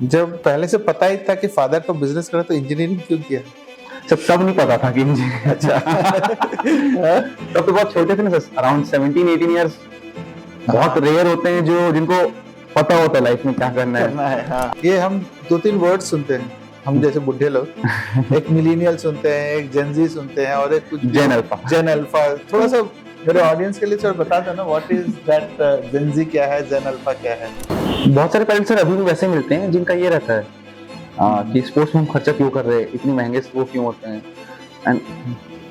जब पहले से पता ही था कि फादर का बिजनेस करा तो इंजीनियरिंग क्यों किया? सब नहीं पता था कि अच्छा तब तो बहुत छोटे थे ना सर, अराउंड 17-18 इयर्स। बहुत रेयर होते हैं जो जिनको पता होता है लाइफ में क्या करना है। हाँ। ये हम 2-3 वर्ड सुनते हैं, हम जैसे बुढ़े लोग एक मिलेनियल सुनते हैं, एक जेनजी सुनते हैं और एक कुछ जेन अल्फा। थोड़ा सा मेरे ऑडियंस के लिए सर बता दो ना, व्हाट इज दैट जेनजी क्या है, जेन अल्फा क्या है? बहुत सारे पेरेंट्स सर अभी भी वैसे मिलते हैं जिनका ये रहता है कि स्पोर्ट्स में हम खर्चा क्यों कर रहे हैं, इतने महंगे वो क्यों होते हैं। And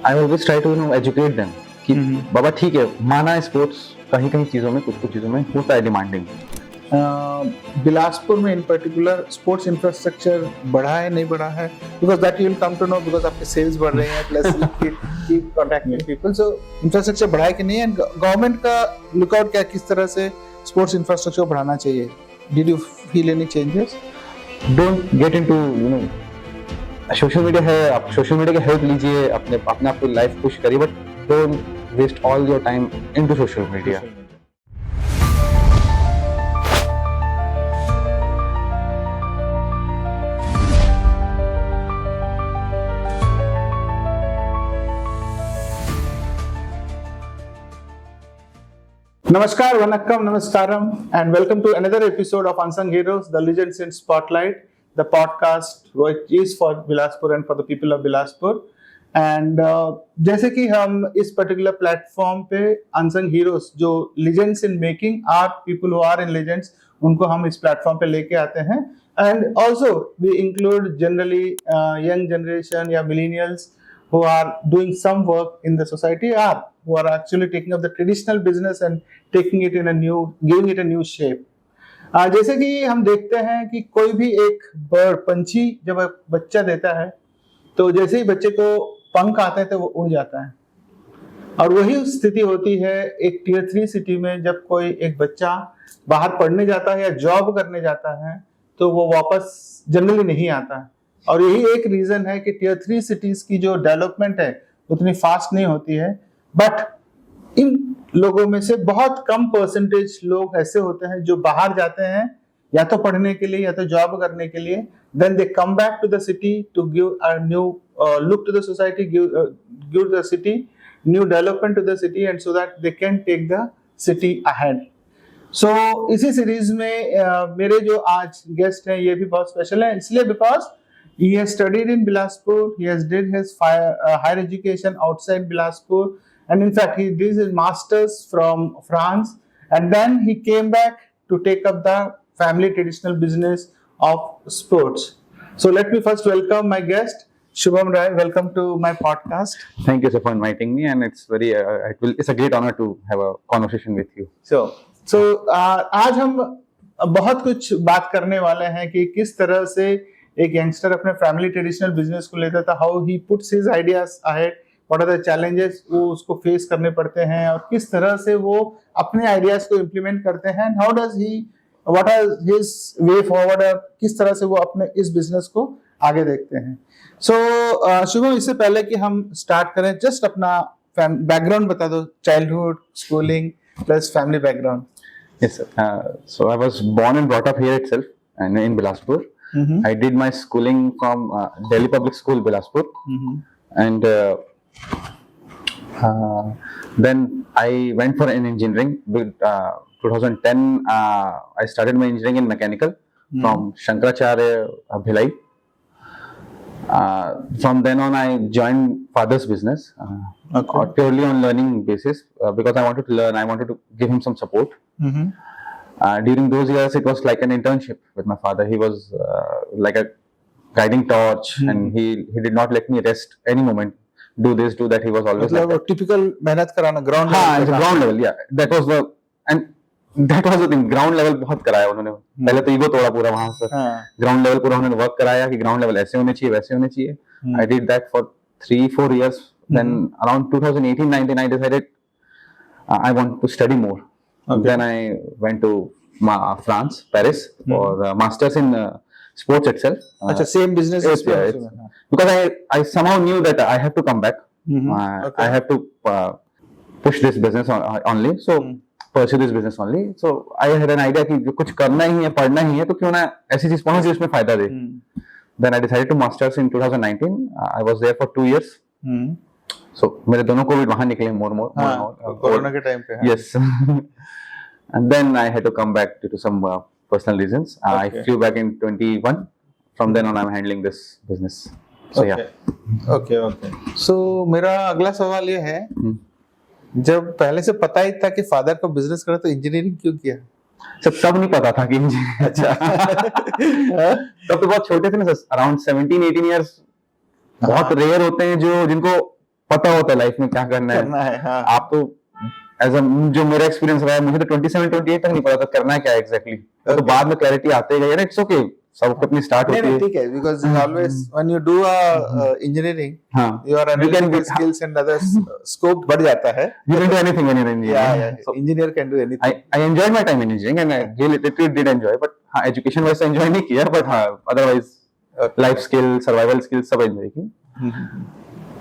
I always try to educate them कि बाबा ठीक है, माना है स्पोर्ट्स कहीं चीजों में, कुछ चीजों में होता है डिमांडिंग। बिलासपुर में इन पर्टिकुलर स्पोर्ट्स इंफ्रास्ट्रक्चर बढ़ा है, नहीं बढ़ा है? Because that you will come to know, because आपके सेल्स बढ़ रहे हैं plus keep contacting people. So infrastructure बढ़ा है कि नहीं, एंड गवर्नमेंट का लुकआउट क्या, किस तरह से स्पोर्ट्स इंफ्रास्ट्रक्चर बढ़ाना चाहिए? Did you feel any changes? Don't get into social media है, आप सोशल मीडिया की हेल्प लीजिए, अपने आप को लाइफ पुश करिए, but don't waste all your time into social media. Namaskar, Vanakkam, Namaskaram, and welcome to another episode of Unsung Heroes, the Legends in Spotlight, the podcast which is for Bilaspur and for the people of Bilaspur. And जैसे कि हम इस particular platform पे Unsung Heroes, जो Legends in Making are people who are in Legends, उनको हम इस platform पे लेके आते हैं. And also we include generally young generation या millennials who are doing some work in the society, or who are actually taking up the traditional business and taking it in a new, giving it a new shape. जैसे कि हम देखते हैं कि कोई भी एक बर्ड, पंछी जब बच्चा देता है तो जैसे ही बच्चे को पंख आते हैं तो वो उड़ जाता है, और वही स्थिति होती है एक टियर 3 सिटी में। जब कोई एक बच्चा बाहर पढ़ने जाता है या जॉब करने जाता है तो वो वापस जनरली नहीं आता है, और यही एक रीजन है कि टियर 3 सिटीज की जो डेवलपमेंट है उतनी फास्ट नहीं होती है। बट इन लोगों में से बहुत कम परसेंटेज लोग ऐसे होते हैं जो बाहर जाते हैं या तो पढ़ने के लिए या तो जॉब करने के लिए, then they come back to the city to give a new look to the society, give the city new development to the city, and so that they can take the city ahead. So इसी series में मेरे जो आज guest हैं ये भी बहुत special है, इसलिए because he has studied in Bilaspur, he has did his higher education outside Bilaspur, and in fact he did his masters from France, and then he came back to take up the family traditional business of sports. So let me first welcome my guest Shubham Rai. Welcome to my podcast. Thank you sir for inviting me, and it's a great honor to have a conversation with you. So आज हम बहुत कुछ बात करने वाले हैं कि किस तरह से एक यंगस्टर अपने फैमिली ट्रेडिशनल बिजनेस को लेता था, how he puts his ideas ahead, what are the challenges वो उसको फेस करने पड़ते हैं, और किस तरह से वो अपने आइडियाज को इम्प्लीमेंट करते हैं, and how does he, what are his way forward, किस तरह से वो अपने इस बिजनेस को आगे देखते हैं। सो शुभम, इससे पहले कि हम स्टार्ट करें, जस्ट अपना बैकग्राउंड बता दो, childhood, schooling plus family background. Yes sir. So I was born and brought up here itself, and in Bilaspur. I did my schooling from Delhi Public School, Bilaspur, and then I went for an engineering. 2010, I started my engineering in mechanical from Shankaracharya, Bhilai. From then on, I joined father's business purely on learning basis because I wanted to learn. I wanted to give him some support. During those years, it was like an internship with my father. He was like a guiding torch, and he did not let me rest any moment. Do this, do that. He was always like that. Typical मेहनत कराना, ground level. Ground level, yeah. That was the thing. Ground level बहुत कराया उन्होंने. पहले तो ego तोड़ा पूरा वहाँ से. Ground level पूरा उन्होंने वर्क कराया कि ground level ऐसे होने चाहिए, वैसे होने चाहिए. I did that for 3-4 years. Then around 2018-19, I decided I want to study more. Then I went to France, Paris, for masters in sports itself. Same business. Because I somehow knew that I have to come back. I have to push this business only. So pursue this business only. So I had an idea कि जो कुछ करना ही है, पढ़ना ही है, तो क्यों ना ऐसी चीज पढ़ो जो उसमें फायदा दे. Then I decided to masters in 2019. I was there for 2 years. So मेरे दोनों कोविड वहाँ निकले more. कोरोना के टाइम पे. Yes. And then I had to come back due to some personal reasons. I flew back in 21. From then on, I'm handling this business. So yeah. Okay. So मेरा अगला सवाल ये है, जब पहले से पता ही था कि फादर को बिजनेस करे तो इंजीनियरिंग क्यों किया? तब नहीं पता था कि अच्छा तब तो बहुत छोटे थे ना, अराउंड 17-18 इयर्स. बहुत रेयर होते हैं जो जिनको पता होता है लाइफ में क्या करना है. हाँ. आप तो एज जो मेरा एक्सपीरियंस रहा है, मुझे तो 27-28 तक नहीं पता था करना है क्या एग्जैक्टली. तो बाद में क्लैरिटी आते गई. इट्स ओके, सबको अपनी स्टार्ट होती है. ठीक है, because always when you do engineering, your analytical skills and other scope बढ़ जाता है. You can do anything in engineering. Yeah. Engineer can do anything. I enjoyed my time in engineering and I really did enjoy, but हाँ education wise enjoy नहीं किया, but हाँ otherwise life skill, survival skills सब enjoy की.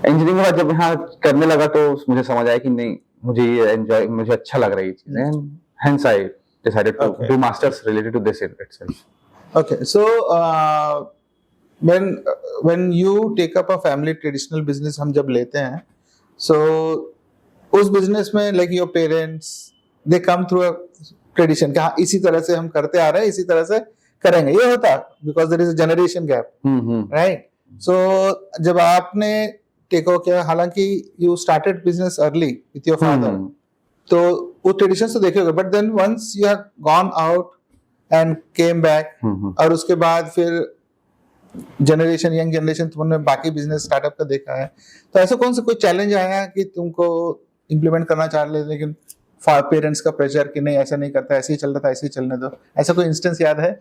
Engineering के बाद जब हाँ करने लगा तो मुझे समझ आया कि नहीं, मुझे अच्छा लग रही चीजें, and hence I decided to do masters related to this itself. Okay, so when you take up a family traditional business, हम जब लेते हैं, so उस business में like your parents they come through a tradition कि हाँ इसी तरह से हम करते आ रहे हैं, इसी तरह से करेंगे, ये होता because there is a generation gap, right? So जब आपने take over किया, हालांकि you started business early with your father, तो वो traditions तो देखे होगे, but then once you have gone out and came back, और उसके बाद फिर यंग जनरेशन तुमने बाकी बिजनेस स्टार्टअप का देखा है, तो ऐसा कौन सा कोई चैलेंज आया कि तुमको इम्प्लीमेंट करना चाह रहे लेकिन पेरेंट्स का प्रेशर कि नहीं ऐसा नहीं करता, ऐसे ही चल रहा था, ऐसे ही चलने दो, ऐसा कोई इंस्टेंस याद है?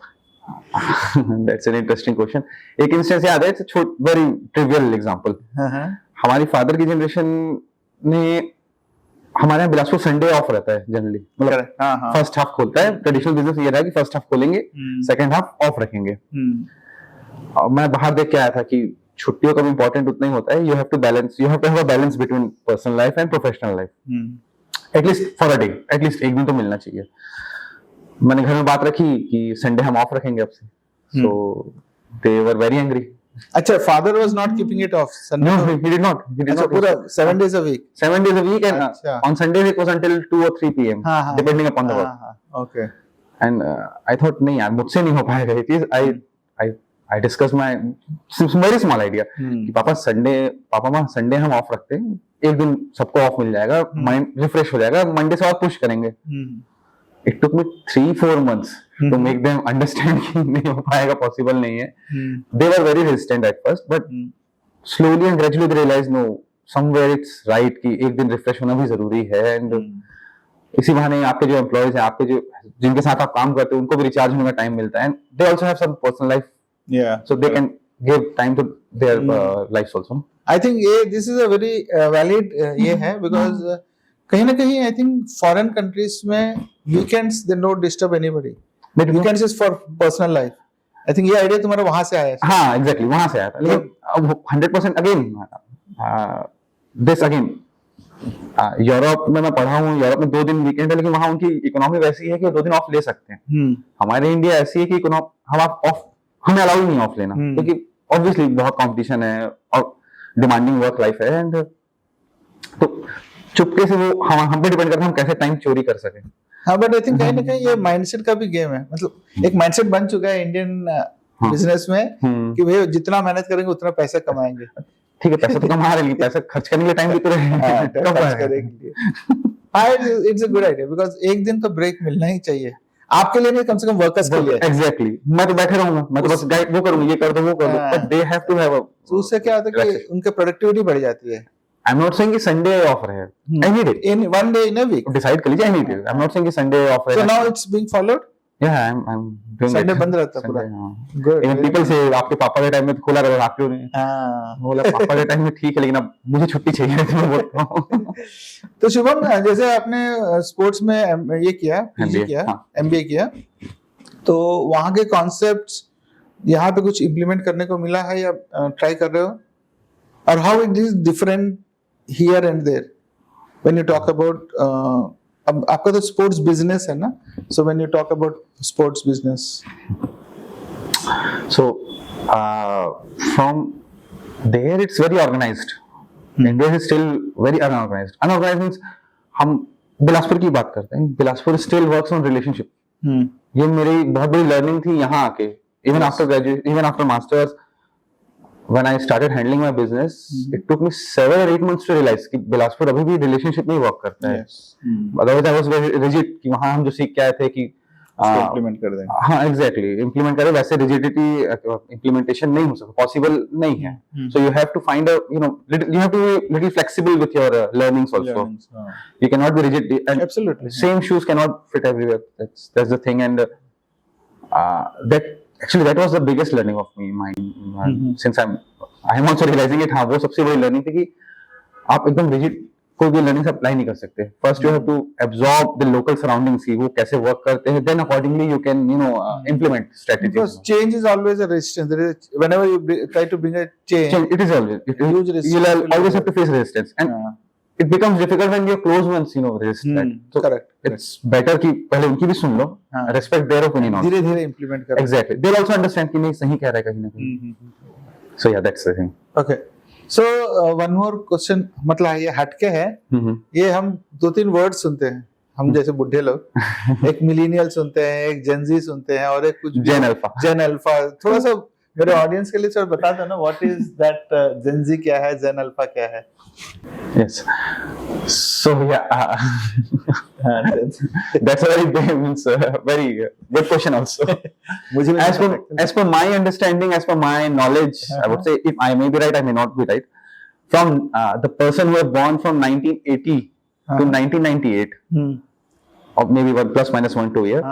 That's an interesting question. एक इंस्टेंस याद है, it's a very trivial example. हमारी फादर की जनरेशन में हमारे यहाँ बिलासपुर संडे ऑफ रहता है जनरली, मतलब फर्स्ट हाफ खोलता है. ट्रेडिशनल बिजनेस ये रहा कि फर्स्ट हाफ खोलेंगे, सेकंड हाफ ऑफ रखेंगे. और मैं बाहर देख के आया था कि छुट्टियों का भी इंपॉर्टेंट उतना ही होता है. You have to have a balance between personal life and professional life, at least for a day, at least एक दिन तो मिलना चाहिए. मैंने घर में बात रखी कि संडे हम ऑफ रखेंगे अब से. सो दे वर वेरी एंग्री. अच्छा, father was not keeping it off Sunday? No, he did not. पूरा 7 days a week. 7 days a week, and on Sundays it was until 2 or 3 p.m. depending upon the work. Okay. And I thought नहीं यार, मुझसे नहीं हो पाएगा ये चीज. I discussed my very small idea कि पापा माँ संडे हम ऑफ रखते हैं, एक दिन सबको ऑफ मिल जाएगा, माइंड रिफ्रेश हो जाएगा, मंडे से और पुश करेंगे. It took me 3-4 months to make them understand कि नहीं हो पाएगा, पॉसिबल नहीं है. They were very resistant at first, but slowly and gradually they realized no, somewhere it's right कि एक दिन रिफ्रेश होना भी जरूरी है. And इसी बहाने आपके जो एम्प्लॉयज हैं, आपके जो जिनके साथ आप काम करते हैं, उनको भी रिचार्ज होने का टाइम मिलता है. And they also have some personal life, so they can give time to their lives also. I think this is a very valid ये है, because कहीं ना कहीं आई थिंक फॉरेन कंट्रीज में weekends they don't disturb anybody, but weekends is for personal life. I think ये idea तुम्हारा वहां से आया है. हाँ, एग्जैक्टली वहां से आया था. लेकिन 100% अगेन दिस अगेन यूरोप में मैं पढ़ा हूँ. यूरोप में 2 दिन वीकेंड है, लेकिन वहां उनकी इकोनॉमी वैसी है कि 2 दिन ऑफ ले सकते हैं. हमारे इंडिया ऐसी है कि हमें अलाउ नहीं ऑफ लेना, क्योंकि ऑब्वियसली बहुत कंपटीशन है और डिमांडिंग वर्क लाइफ है. एंड तो चुपके से वो हम पे डिपेंड करता है हम कैसे टाइम चोरी कर सके. हाँ, बट आई थिंक कहीं ना कहीं ये माइंडसेट का भी गेम है. मतलब एक माइंडसेट बन चुका है इंडियन बिजनेस में कि भैया जितना मेहनत करेंगे उतना पैसा कमाएंगे. ठीक है, पैसा तो कमा रहे, लेकिन पैसा खर्च करने के लिए टाइम भी तो रहे. It's a good idea, because एक दिन तो ब्रेक मिलना ही चाहिए आपके लिए, नहीं कम से कम वर्कर्स के लिए. एग्जैक्टली. मैं तो बैठे रहूंगा, मैं तो बस गाइड वो करूंगा, ये कर दो वो कर दो, but they have to have a. उससे क्या होता है कि उनकी प्रोडक्टिविटी बढ़ जाती है. I'm not saying कि Sunday off रहे. Any day. In one day in a week. Decide कर लीजिए any day. I'm not saying कि Sunday off रहे. So now it's being followed. Yeah, I'm doing Sunday बंद रहता है पूरा. Good. Even people say आपके पापा के टाइम में तो खुला रहता, आप क्यों नहीं? हाँ. बोला पापा के टाइम में ठीक है, लेकिन अब मुझे छुट्टी चाहिए तो मैं बोलता हूँ. तो शुभम, जैसे आपने स्पोर्ट्स में ये किया, PG किया, MBA किया, तो वहाँ के कॉन्सेप्ट्स यहाँ पे कुछ इम्प्लीमेंट करने को मिला है या ट्राई कर रहे हो? और how it is different here and there when you talk about अब आपका तो स्पोर्ट्स बिजनेस है ना, so when you talk about sports business, So from there it's very organized. India is still very unorganized. Unorganized means हम बिलासपुर की बात करते हैं. Bilaspur still works on relationship. ये मेरी बहुत बड़ी learning थी यहाँ आके. Even after graduate, even after masters, when I started handling my business, it took me 7 or 8 months to realize कि बिलासपुर अभी भी relationship में ही work करता है. Otherwise I was very rigid कि वहाँ हम जो सीख के आए थे कि इम्प्लीमेंट कर दें. हाँ एग्जैक्टली इम्प्लीमेंट करें, वैसे रिजिडिटी इम्प्लीमेंटेशन नहीं हो सकता, पॉसिबल नहीं है. So you have to find you have to be little flexible with your learnings also. You can not be rigid and Absolutely. Same shoes can not fit everywhere. That's the thing and that actually that was the biggest learning of me mind since I am also realising it. हाँ वो सबसे बड़ी learning थी कि आप एकदम rigid कोई भी लर्निंग अप्लाई नहीं कर सकते. First you have to absorb the local surroundings, वो कैसे वर्क करते हैं, then accordingly you can implement strategies. Because change is always a resistance. There is, whenever you try to bring a change, It is always huge resistance you'll will always be have to face resistance, and it becomes difficult when your close ones resist that. So correct. it's better कि पहले उनकी भी सुन लो, respect their opinion also. धीरे धीरे implement करो. Exactly, they'll also understand कि नहीं सही कह रहा है कहीं ना कहीं. So yeah, that's the thing. Okay. So one more question, मतलब ये हटके है. ये हम 2-3 वर्ड सुनते हैं हम जैसे बुढ़े लोग. एक मिलेनियल सुनते हैं, एक जेनजी सुनते हैं, और एक कुछ Gen Alpha. जेन अल्फा. थोड़ा सा मेरे ऑडियंस के लिए सर बता दो ना, व्हाट इज दैट जेनजी क्या है, जेन अल्फा क्या है? Yes. So yeah, that's a very big, means very good question also. मुझे भी As per my understanding, as per my knowledge, I would say, if I may be right, I may not be right. From the person who was born from 1980 to 1998, or maybe plus minus 1-2 year,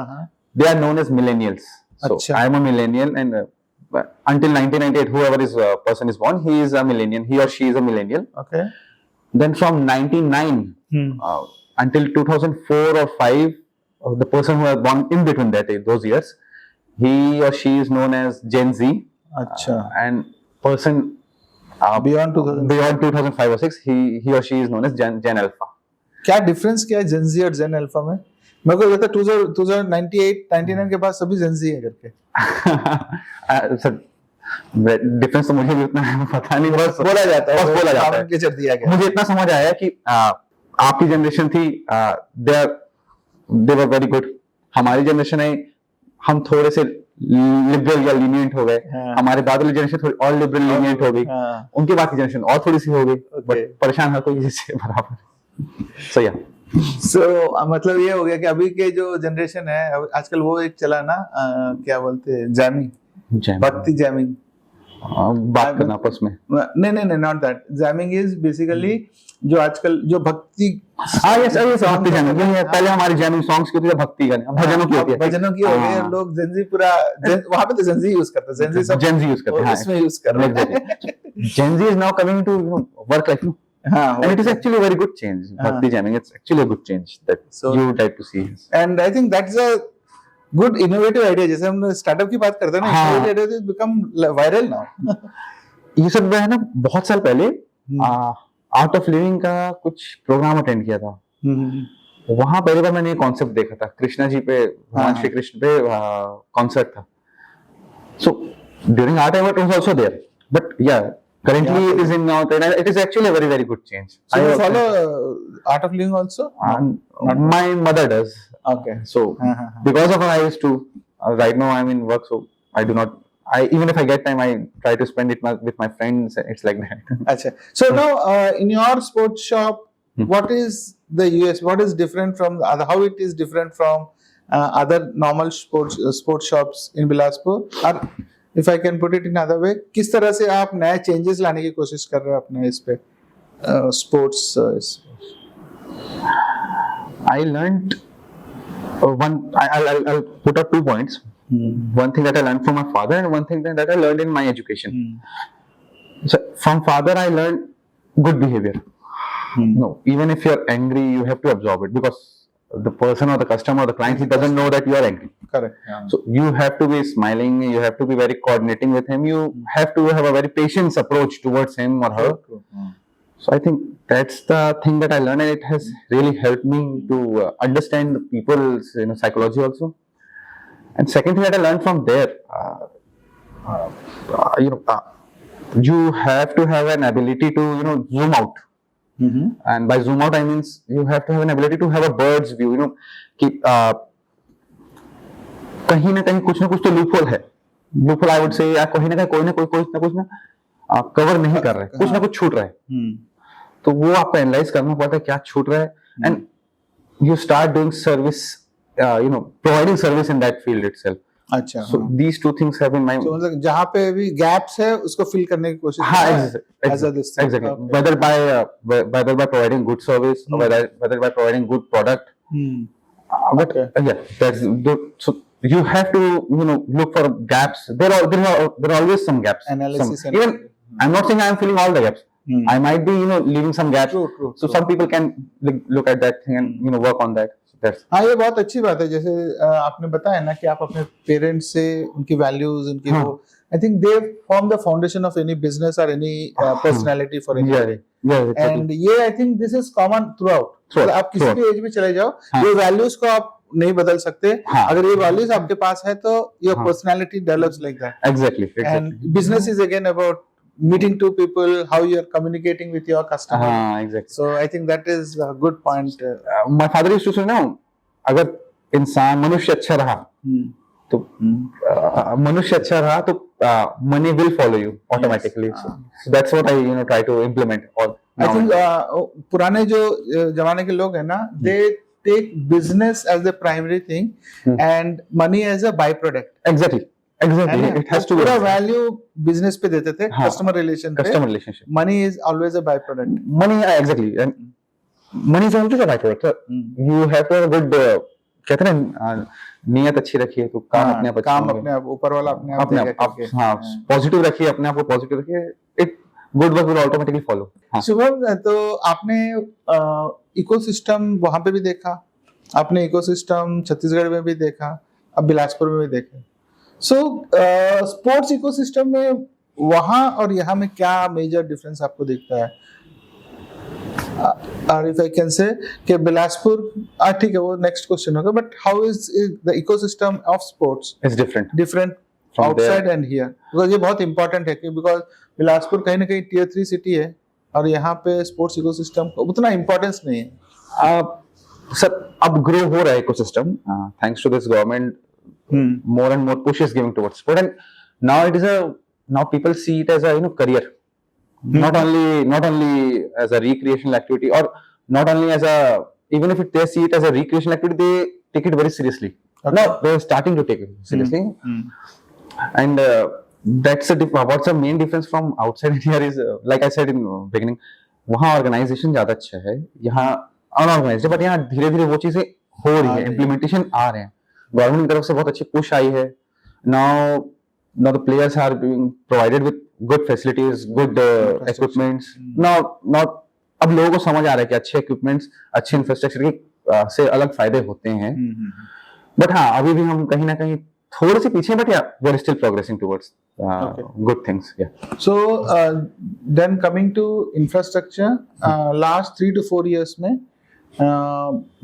they are known as millennials. So I am a millennial, and until 1998, whoever is person is born, he is a millennial. He or she is a millennial. Okay. Then from 99 until 2004 or 5, the person who was born in between those years, he or she is known as Gen Z. अच्छा. And person beyond 2005 or 6, he or she is known as Gen Alpha. क्या difference क्या है Gen Z और जेन alpha में? मेरे को लगता है 2098-99 के बाद सभी जेनजी है करके. सर डिफरेंस तो मुझे भी उतना पता नहीं, बस बोला जाता है. है. दिया गया. मुझे इतना समझ आया कि आपकी जनरेशन थी, दे वर वेरी गुड. हमारी जनरेशन है, हम थोड़े से लिबरल या लीनियंट हो गए. हमारे बाद वाली जनरेशन थोड़ी और लिबरल लीनियंट हो गई. उनके बाद की जनरेशन और थोड़ी सी हो गई. बट परेशान हर कोई से बराबर. सो या मतलब ये हो गया कि अभी के जो जनरेशन है, आजकल वो एक चला ना, क्या बोलते हैं, जैमिंग, भक्ति जैमिंग, बात करना आपस में. नहीं, not that. Jamming is basically जो आजकल जो भक्ति. यस भक्ति जैमिंग. पहले हमारी जैमिंग सॉन्ग्स की होती है, भक्ति गाने, भजनों की होती है. भजनों की हो गई. लोग जेनजी पूरा वहां पे तो जेनजी यूज करते हैं. जेनजी सब जेनजी यूज करते हैं, इसमें यूज कर रहे हैं. Gen Z is now coming to work life. And it is actually a very good change. Bhakti jamming, it's actually a good change that you would like to see. And I think that's a good innovative idea. जैसे हम startup की बात करते हैं ना, innovative ideas become viral now. ये सब है ना, बहुत साल पहले आर्ट ऑफ लिविंग का कुछ प्रोग्राम अटेंड किया था. वहां पहली बार मैंने ये कॉन्सेप्ट देखा था. कृष्णा जी पे, भगवान श्री कृष्ण पे कॉन्सर्ट था. So during our time it was also there. But yeah, currently it is in now. It is actually a very, very good change. So you follow Art of Living also? My mother does. Okay. So because of her, I used to. Right now I'm in work, so I do not. Even if I get time, I try to spend it with my friends. It's like that. Achha. So now in your sports shop, what is the US? What is different from the other? How it is different from other normal sports shops in Bilaspur? Or if I can put it in another way, किस तरह से आप नए changes लाने की कोशिश कर रहे हो अपने इस पे sports? I learned I'll put up 2 points. One thing that I learned from my father, and one thing that I learned in my education. So from father I learned good behavior. No, even if you're angry, you have to absorb it, because the person or the customer or the client, he doesn't know that you are angry. Correct. So you have to be smiling, you have to be very coordinating with him, you have to have a very patient approach towards him or her. So I think that's the thing that I learned, and it has really helped me to understand the people's psychology also. And second thing that I learned from there, uh, you know, you have to have an ability to zoom out. And by zoom out I means you have to have an ability to have a bird's view. कि कहीं ना कुछ तो loophole है. Loophole I would say कहीं ना कहीं कोई ना कवर नहीं कर रहा है, कुछ ना कुछ छूट रहा है. तो वो आपको एनालाइज करना पड़ता है क्या छूट रहा है, and you start doing service, providing service in that field itself. अच्छा. So these two things have been my, तो मतलब जहां पे भी गैप्स है उसको फिल करने की कोशिश. हाँ, exactly. whether by providing good service, or whether by providing good product. But yeah, so you have to look for gaps. There are always some gaps. Analysis. Even I'm not saying I'm filling all the gaps. I might be leaving some gaps. True. So some people can look at that thing and work on that. हाँ, ये बहुत अच्छी बात है. जैसे आपने बताया ना कि आप अपने पेरेंट्स से उनकी वैल्यूज, उनकी वो, I think they form the foundation of any business और any personality for any. And ये I think this is common throughout. आप किसी भी एज में चले जाओ, ये वैल्यूज को आप नहीं बदल सकते. अगर ये वैल्यूज आपके पास है तो your personality develops like that. Exactly. And business is again about meeting two people, how you are communicating with your customer. Exactly. So I think that is a good point. My father used to say, अगर इंसान मनुष्य अच्छा रहा तो मनुष्य अच्छा रहा तो money will follow you automatically. So that's what I try to implement. Or I think पुराने जो जमाने के लोग हैं ना, they take business as the primary thing and money as a byproduct. Exactly. It has to be. पूरा value business पे देते थे, customer relationship. Money is always a by product. Money, exactly, and money is always a by product. You have to good, कहते हैं ना, नियत अच्छी रखिए तो काम अपने आप ऊपर वाला अपने आप हाँ पॉजिटिव रखिए, अपने आप को पॉजिटिव रखिए, it good work will automatically follow. Shubham, तो आपने इकोसिस्टम वहां पे भी देखा, आपने इकोसिस्टम छत्तीसगढ़ में भी देखा, अब बिलासपुर में भी देखा. सो स्पोर्ट्स इकोसिस्टम में वहां और यहाँ में क्या मेजर डिफरेंस आपको दिखता है? और इफ आई कैन से कि बिलासपुर, ठीक है, वो नेक्स्ट क्वेश्चन होगा, but how is the ecosystem of sports is different outside and here? Because ये बहुत इंपॉर्टेंट है कि बिकॉज बिलासपुर कहीं ना कहीं टियर 3 सिटी है और यहाँ पे स्पोर्ट्स इकोसिस्टम को उतना इंपॉर्टेंस नहीं है. सर, अब ग्रो हो रहा है ecosystem thanks to this government. More and more push is given towards sport, and now people see it as a career, not only as a recreational activity, or not only as a, even if they see it as a recreational activity, they take it very seriously. Now they're starting to take it seriously. And that's what's the main difference from outside here is, like I said in beginning, वहाँ organisation ज्यादा अच्छा है, यहाँ unorganised है, but यहाँ धीरे धीरे वो चीजें हो रही है, इम्प्लीमेंटेशन आ रहे हैं. गवर्नमेंट की तरफ से बहुत अच्छी पुश आई है. Now the players are being provided with good facilities, good equipments. Now अब लोगों को समझ आ रहा है कि अच्छे इक्विपमेंट्स, अच्छे इंफ्रास्ट्रक्चर के से अलग फायदे होते हैं. बट हाँ, अभी भी हम कहीं ना कहीं थोड़े से पीछे, but we are still progressing towards good things. So then coming to infrastructure, last 3 to 4 years में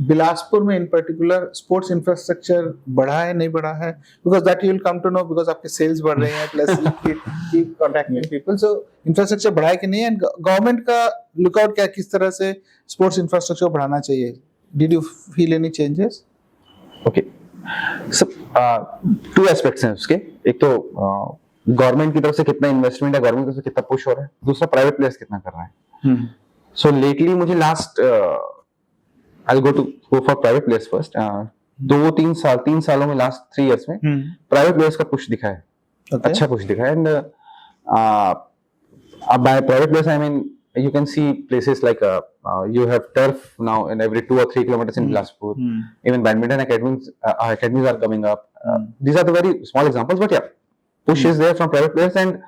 बिलासपुर में इन पर्टिकुलर स्पोर्ट्स इंफ्रास्ट्रक्चर बढ़ा है, नहीं बढ़ा है? Because that you will come to know, because आपके सेल्स बढ़ रहे हैं, plus keep contacting people. So infrastructure बढ़ा है कि नहीं, एंड गवर्नमेंट का लुकआउट क्या, किस तरह से स्पोर्ट्स इंफ्रास्ट्रक्चर बढ़ाना चाहिए? Did you feel any changes? Okay, so 2 aspects हैं उसके. एक तो गवर्नमेंट की तरफ से कितना इन्वेस्टमेंट है, गवर्नमेंट की तरफ से कितना पुश हो रहा है, दूसरा प्राइवेट प्लेयर्स कितना कर रहा है. सो लेटली मुझे last I'll go for private players first. 3 सालों में, लास्ट 3 years में प्राइवेट प्लेयर्स का पुश दिखा है. अच्छा पुश दिखा है. And by private players I mean you can see places like you have turf now in every 2 or 3 kilometers in Bilaspur. Even badminton academies are coming up. These are the very small examples, but yeah, push is there from private players, and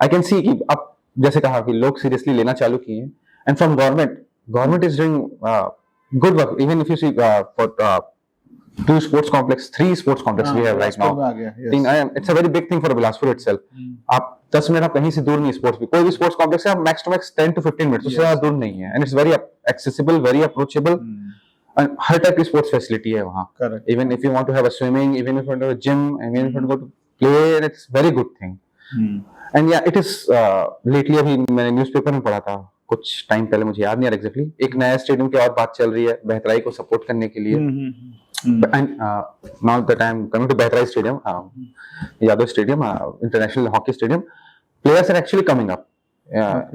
I can see कि अब जैसे कहा कि लोग seriously लेना चालू किए हैं. And from government is doing good work. Even if you see 2 sports complex, 3 sports complex we have right now. Bilaspur में आ गया, yes. It's a very big thing for Bilaspur itself. आप 10 मिनट आप कहीं से दूर नहीं स्पोर्ट्स भी, कोई भी स्पोर्ट्स कॉम्प्लेक्स है, max to max 10 to 15 minute, उससे ज्यादा दूर नहीं है, and it's very accessible, very approachable, and हर टाइप की स्पोर्ट्स फैसिलिटी है वहाँ. Even if you want to have a swimming, even if you want to have a gym, even if you want to go to play, it's very good thing. And या it is lately, अभी मैंने newspaper में पढ़ा था कुछ time पहले, मुझे याद नहीं आ रहा एग्जैक्टली, एक नया स्टेडियम की और बात चल रही है बेहतराई को सपोर्ट करने के लिए. And now that I'm coming to Behtarai Stadium, Yadav Stadium, International Hockey Stadium, players are actually coming up.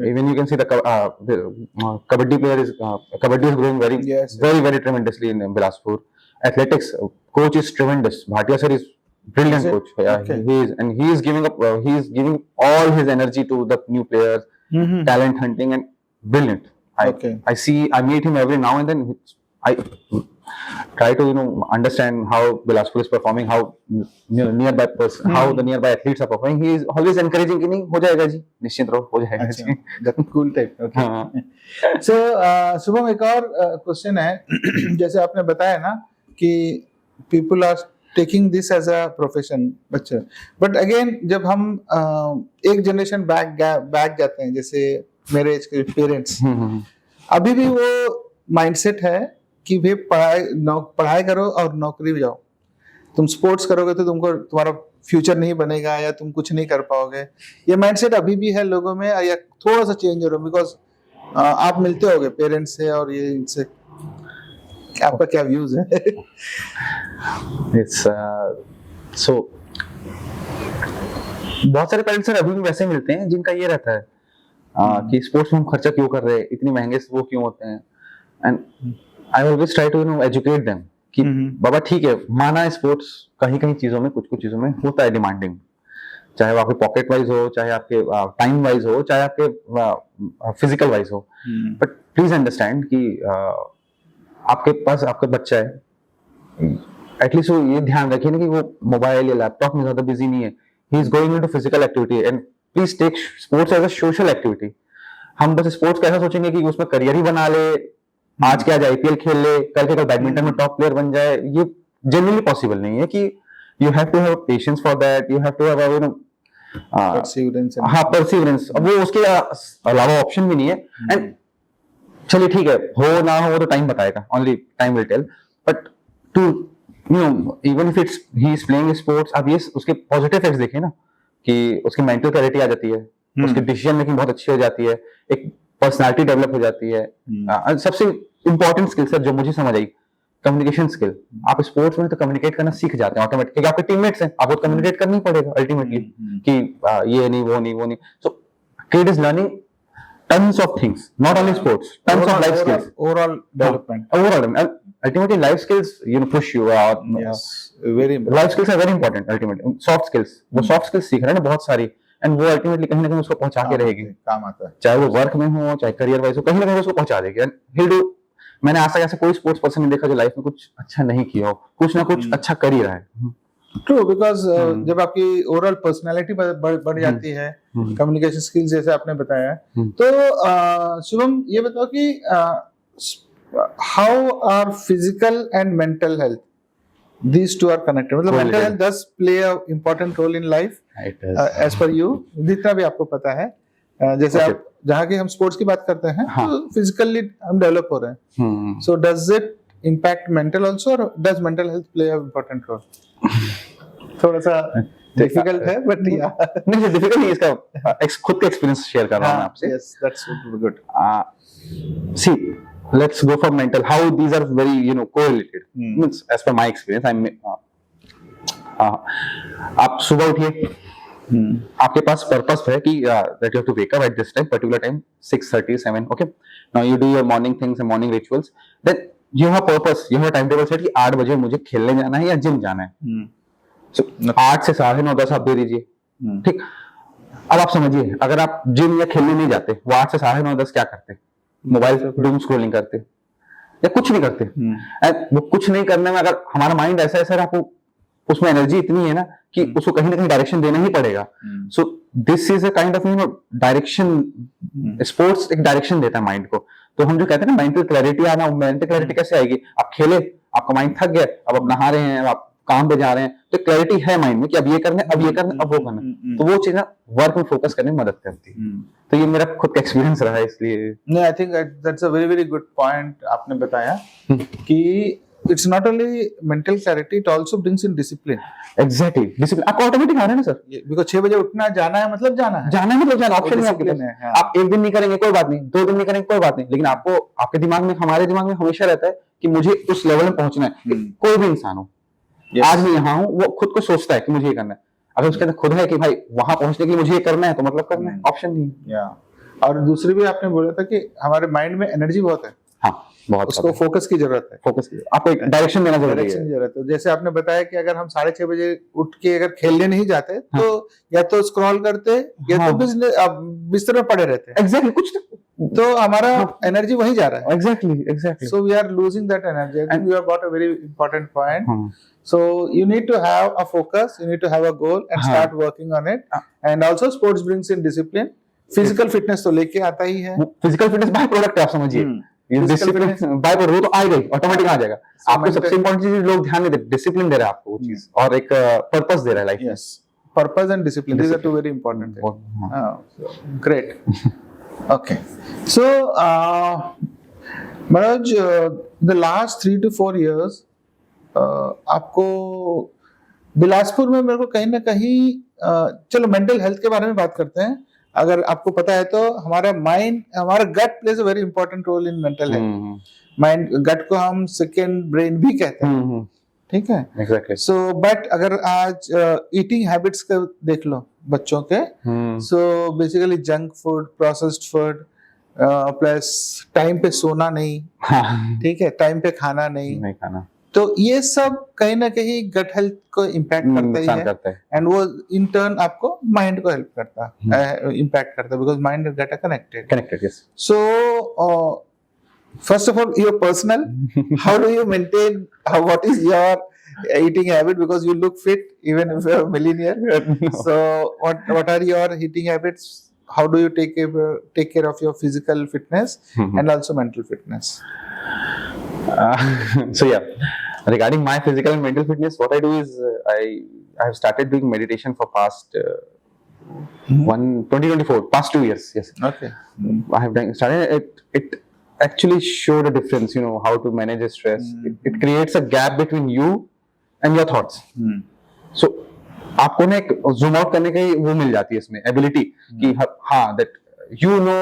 Even you can see the kabaddi player is kabaddi is growing very tremendously in Bilaspur. Athletics coach is tremendous. Bhatia sir is brilliant coach. He is giving up. He is giving all his energy to the new players, talent hunting, and brilliant. I meet him every now and then. I try to understand how Bilaspur is performing, how how the nearby athletes are performing. He is always encouraging कि नहीं हो जाएगा जी, निश्चित रहो हो जाएगा जी. That's cool type. Okay. So Shubham, एक और क्वेश्चन है. जैसे आपने बताया ना कि people are taking this as a profession, but again जब हम एक जनरेशन बैक जाते हैं, जैसे मेरे एज के पेरेंट्स, अभी भी वो माइंडसेट है कि भाई पढ़ाई करो और नौकरी जाओ. तुम स्पोर्ट्स करोगे तो तुमको तुम्हारा फ्यूचर नहीं बनेगा या तुम कुछ नहीं कर पाओगे. ये माइंडसेट अभी भी है लोगों में, या थोड़ा सा चेंज हो रहा है? बिकॉज आप मिलते होगे पेरेंट्स से, और ये इनसे आपका क्या व्यूज है? इट्स सो बहुत सारे पेरेंट्स अभी भी वैसे मिलते हैं जिनका ये रहता है कि स्पोर्ट्स में हम खर्चा क्यों कर रहे हैं, इतनी महंगे वो क्यों होते हैं. And I always try to educate them कि बाबा ठीक है, माना स्पोर्ट्स कहीं कहीं चीजों में, कुछ चीजों में होता है डिमांडिंग, चाहे वो आपके पॉकेट वाइज हो, चाहे आपके टाइम वाइज हो, चाहे आपके फिजिकल वाइज हो, बट प्लीज अंडरस्टैंड कि आपके पास आपका बच्चा है, एटलीस्ट वो ये ध्यान रखिए ना कि वो मोबाइल या लैपटॉप में ज्यादा बिजी नहीं है. He is going into physical activity, and please take sports as a social activity. हम बस स्पोर्ट्स कैसा सोचेंगे कि उसमें करियर ही बना ले, आज के आज आईपीएल खेल ले, कल के कल बैडमिंटन में टॉप प्लेयर बन जाए, ये जनरली पॉसिबल नहीं है. कि you have to have patience for that, you have to have perseverance. अब वो उसके अलावा ऑप्शन भी नहीं है. एंड चलिए ठीक है, हो ना हो तो टाइम बताएगा, only time will tell. But to even if it's he is playing sports, अब ये उसके पॉजिटिव इफेक्ट्स देखें ना, कि उसकी मेंटल क्लैरिटी आ जाती है, उसकी डिसीजन मेकिंग बहुत अच्छी हो जाती है, एक पर्सनालिटी डेवलप हो जाती है. सबसे इंपॉर्टेंट स्किल सर जो मुझे समझ आई, कम्युनिकेशन स्किल. आप स्पोर्ट्स में तो कम्युनिकेट करना सीख जाते हैं ऑटोमेटिकली. आपके टीममेट्स हैं, आपको कम्युनिकेट करना ही पड़ेगा अल्टीमेटली कि ये नहीं वो नहीं वो नहीं. So kid is learning tons of things, not only sports, tons of life skills, overall development. Ultimately life skills push you out. Yes, very important. Life skills are very important ultimately. Soft skills, वो soft skills सीख रहे हैं ना बहुत सारी, and वो ultimately कहीं ना कहीं उसको पहुंचा के रहेगी, काम आता है, चाहे वो वर्क में हो चाहे करियर वाइज हो, कहीं ना कहीं उसको पहुंचा देगी. And he'll do. मैंने आज तक ऐसा कोई स्पोर्ट्स पर्सन नहीं देखा जो लाइफ में कुछ अच्छा नहीं किया हो, कुछ ना कुछ अच्छा कर ही रहा है. ट्रू, बिकॉज जब आपकी ओवरऑल पर्सनालिटी बढ़ जाती है, कम्युनिकेशन स्किल्स जैसे आपने बताया, तो शुभम ये बताओ कि how are physical and mental health, these two are connected? मतलब mental health does play a important role in life as per you, जितना भी आपको पता है. जैसे आप जहाँ की हम स्पोर्ट्स की बात करते हैं, तो फिजिकली हम डेवलप हो रहे हैं. So does it impact mental also, or does mental health play a important role? थोड़ा सा डिफिकल्ट है, बट नहीं डिफिकल्ट नहीं, इसका खुद का एक्सपीरियंस शेयर कर रहा हूं मैं आपसे. Yes, that's good. See let's go for mental, how these are very correlated. Means as per my experience, आप सुबह उठिए, आपके पास पर्पस है कि that you have to wake up at this time, particular time, 6:30 7, okay, now you do your morning things and morning rituals, then you have a purpose, you have a timetable set कि 8 बजे मुझे खेलने जाना है या gym जाना है. So 8 से 9:30 10 आप दे दीजिए, ठीक. अब आप समझिए, अगर आप जिम या खेलने नहीं जाते, वो 8 से 9:30 10 क्या करते? मोबाइल डूम स्क्रॉलिंग करते या कुछ नहीं करते. वो कुछ नहीं करने में अगर हमारा माइंड ऐसा है सर, आपको उसमें एनर्जी इतनी है ना कि उसको कहीं ना कहीं डायरेक्शन देना ही पड़ेगा. So this is a kind of direction. Sports एक डायरेक्शन देता है माइंड को. तो हम जो कहते हैं ना मेंटल क्लैरिटी आना, मेंटल क्लैरिटी कैसे आएगी? आप खेले, आपका माइंड थक गया, अब आप नहा रहे हैं, अब आप काम पे जा रहे हैं, तो क्लैरिटी है माइंड में कि अब ये करना है, अब ये करना है, अब वो करना है, तो वो चीज ना वर्क में फोकस करने में मदद करती है। तो ये मेरा खुद का एक्सपीरियंस रहा है, इसलिए नहीं, I think that's a very very good point आपने बताया कि it's not only mental clarity, it also brings in discipline. Exactly discipline आपको ऑटोमेटिक आ रहा है ना सर, बिकॉज़ 6 बजे उठना, जाना है मतलब जाना है, जाना है मतलब जाना, ऑप्शन नहीं आपके discipline पास। है, हाँ। आप एक दिन नहीं करेंगे कोई बात नहीं, 2 दिन नहीं करेंगे कोई बात नहीं, लेकिन आपको आपके दिमाग में, हमारे दिमाग में हमेशा रहता है कि मुझे उस लेवल में पहुंचना है। कोई भी इंसान हो, आज मैं यहाँ हूँ, वो खुद को सोचता है कि मुझे ये करना है। अगर उसके अंदर खुद है कि भाई वहां पहुंचने के लिए मुझे ये करना है, तो मतलब करना है, ऑप्शन नहीं है। या और दूसरी भी आपने बोला था कि हमारे माइंड में एनर्जी बहुत है, हाँ बहुत, उसको फोकस की जरूरत है, फोकस आपको एक डायरेक्शन देना जरूरी डायरेक्शन है। की जरूरत है। जैसे आपने बताया कि अगर हम 6:30 बजे उठ के अगर खेलने नहीं जाते तो या तो स्क्रॉल करते या तो बिस्तर में पड़े रहते, एग्जैक्टली कुछ तो हमारा एनर्जी वहीं जा रहा है। Exactly So we are losing that energy. I think you have got a very important point. So you need to have a focus, you need to have a goal and start working on it. And also sports brings in discipline. Physical fitness तो लेके आता ही है। Physical fitness by product है, आप समझिए। ये discipline by product, वो तो आ गई ऑटोमेटिक आ जाएगा। आपको सबसे इंपॉर्टेंट चीज लोग ध्यान नहीं देते, डिसिप्लिन दे रहा है आपको वो चीज, और एक पर्पस दे रहा है लाइफ में। Yes, purpose and discipline. These are two very important things. Great. Okay. So Manoj, the last 3 to 4 years, आपको बिलासपुर में मेरे को कहीं ना कहीं, चलो मेंटल हेल्थ के बारे में बात करते हैं। अगर आपको पता है तो हमारा माइंड, हमारा gut plays a very important role in mental health. Mind, gut को हम सेकेंड ब्रेन भी कहते हैं, ठीक है? एग्जैक्टली। सो बट अगर आज ईटिंग हैबिट्स का देख लो बच्चों के, so basically junk food, processed food, plus time पे सोना नहीं, ठीक है, टाइम पे खाना नहीं खाना, तो ये सब कहीं ना कहीं गट हेल्थ को इम्पैक्ट करता ही है, एंड वो इन टर्न आपको माइंड को हेल्प करता है, इम्पैक्ट करता है, because mind and gut are connected. Yes. So first of all, your personal, how do you maintain, what is your eating habit, because you look fit even if you're a millionaire. So what are your eating habits? How do you take care of your physical fitness and also mental fitness? So yeah, regarding my physical and mental fitness, what I do is I have started doing meditation for past 2024, past 2 years. Yes. Okay. I have started it actually showed a difference, you know, how to manage your stress. It creates a gap between you and your thoughts. So आपको ना एक zoom out करने की वो मिल जाती है इसमें ability कि हाँ, that you know,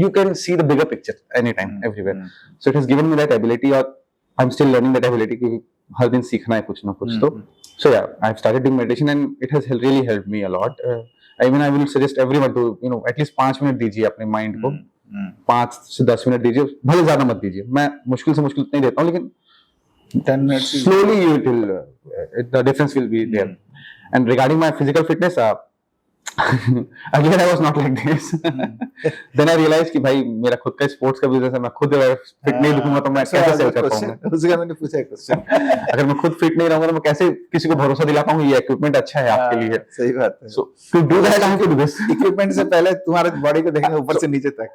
you can see the bigger picture anytime, everywhere. So it has given me that ability, और I'm still learning that ability कि हर दिन सीखना है कुछ ना कुछ। तो so yeah, I've started doing meditation and it has really helped me a lot. Even I will suggest everyone to, you know, at least 5 minute दीजिए अपने माइंड को, 5 से 10 मिनट दीजिए, भले ज्यादा मत दीजिए। मैं मुश्किल से मुश्किल नहीं देता हूँ, लेकिन 10 minutes slowly you will the difference will be there. And regarding my physical fitness, again I was not like this. Then I realized कि भाई मेरा खुद का स्पोर्ट्स का बिजनेस है, मैं खुद फिट नहीं दिखूंगा तो मैं कैसे सेल कर पाऊंगा? उसका मैंने पूछा क्वेश्चन। अगर मैं खुद फिट नहीं रहूंगा तो मैं कैसे किसी को भरोसा दिला पाऊंगा ये इक्विपमेंट अच्छा है आपके लिए? सही बात है। So to do that I have to do this. Equipment से पहले तुम्हारे बॉडी को देखना ऊपर से नीचे तक।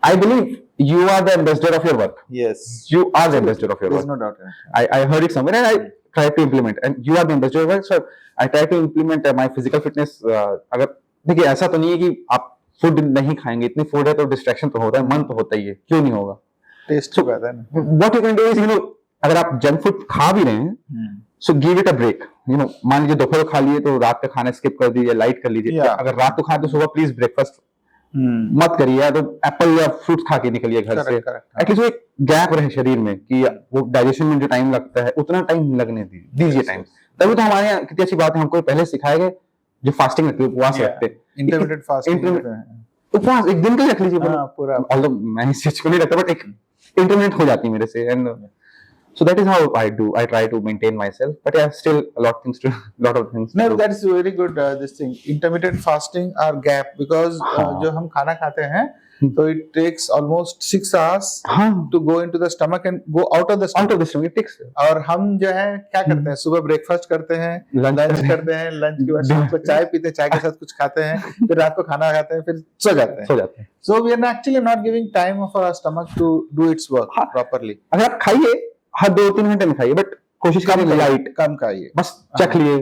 I believe you are the ambassador of your work. Yes. You are the ambassador of your work. There's no doubt. I heard it somewhere and I tried to implement. And you are the ambassador of your work. So I try to implement my physical fitness. अगर देखिए ऐसा तो नहीं है कि आप food नहीं खाएंगे, इतनी फूड है तो डिस्ट्रैक्शन तो होता है, मन तो होता ही है, क्यों नहीं होगा? टेस्ट तो कहता है ना। What you can do is, you know, अगर आप जंक फूड खा भी रहे हैं, so give it a break. You know, मान लीजिए दोपहर खा लिए तो रात का खाना स्किप कर दीजिए, लाइट कर लीजिए। अगर रात को खाए तो सुबह प्लीज ब्रेकफास्ट मत करिए, या तो एप्पल या फ्रूट खा के निकलिए घर से। एटलीस्ट वो एक गैप रहे शरीर में कि वो डाइजेशन में जो टाइम लगता है उतना टाइम लगने दीजिए टाइम। तभी तो हमारे यहाँ कितनी अच्छी बात है, हमको पहले सिखाए गए जो फास्टिंग रखते हैं, उपवास रखते हैं, इंटरमिटेंट फास्टिंग, उपवास एक दिन का ही रख लीजिए पूरा। ऑल्दो मैं इस चीज को नहीं रखता, बट एक इंटरमिटेंट हो जाती है मेरे से। And so that is how I try to maintain myself, but yeah, still a lot of things. No, that's very good. This thing, intermittent fasting or gap, because जो हम खाना खाते हैं तो it takes almost 6 hours to go into the stomach and go out of the stomach. It takes. और हम जो है क्या करते हैं, सुबह ब्रेकफास्ट करते हैं, लंच करते हैं, लंच के बाद शाम को चाय पीते हैं, चाय के साथ कुछ खाते हैं, फिर रात को खाना खाते हैं, फिर सो जाते हैं। So we are actually not giving time for our stomach to do its work properly. अगर आप खाइए हाँ 2-3 घंटे में खाइए, बट कोशिश करिए लाइट, कम खाइए, बस चख लिए,